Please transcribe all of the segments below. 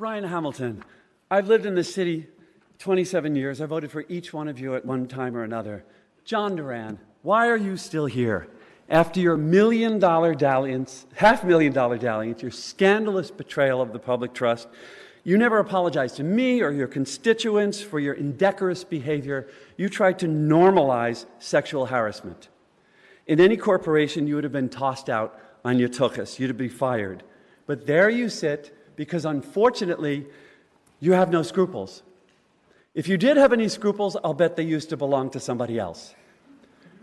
Brian Hamilton. I've lived in this city 27 years. I voted for each one of you at one time or another. John Duran, why are you still here? After your $1 million dalliance, $500,000 dalliance, your scandalous betrayal of the public trust, you never apologized to me or your constituents for your indecorous behavior. You tried to normalize sexual harassment. In any corporation, you would have been tossed out on your tuchus. You'd be fired. But there you sit because, unfortunately, you have no scruples. If you did have any scruples, I'll bet they used to belong to somebody else.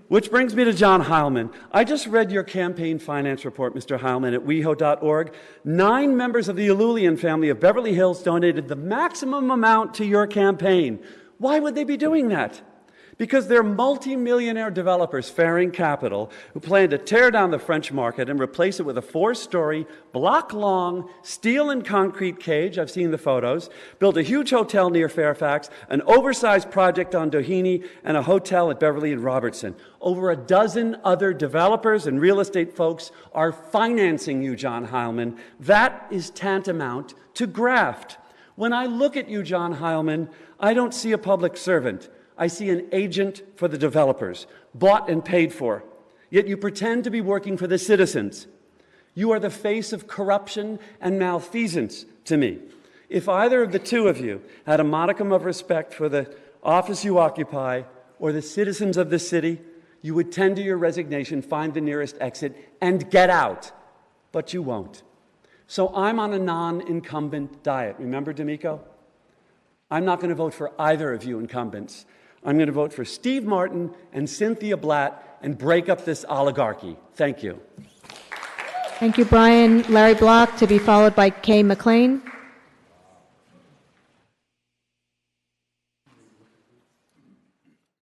Which brings me to John Heilman. I just read your campaign finance report, Mr. Heilman, at WeHo.org. 9 members of the Alulian family of Beverly Hills donated the maximum amount to your campaign. Why would they be doing that? Because they're multi-millionaire developers, Faring Capital, who plan to tear down the French market and replace it with a 4-story, block-long, steel and concrete cage, I've seen the photos, build a huge hotel near Fairfax, an oversized project on Doheny, and a hotel at Beverly and Robertson. Over a dozen other developers and real estate folks are financing you, John Heilman. That is tantamount to graft. When I look at you, John Heilman, I don't see a public servant. I see an agent for the developers, bought and paid for. Yet you pretend to be working for the citizens. You are the face of corruption and malfeasance to me. If either of the two of you had a modicum of respect for the office you occupy or the citizens of this city, you would tender your resignation, find the nearest exit, and get out. But you won't. So I'm on a non-incumbent diet. Remember, D'Amico? I'm not going to vote for either of you incumbents. I'm going to vote for Steve Martin and Cynthia Blatt and break up this oligarchy. Thank you. Thank you, Brian. Larry Block, to be followed by Kay McLean.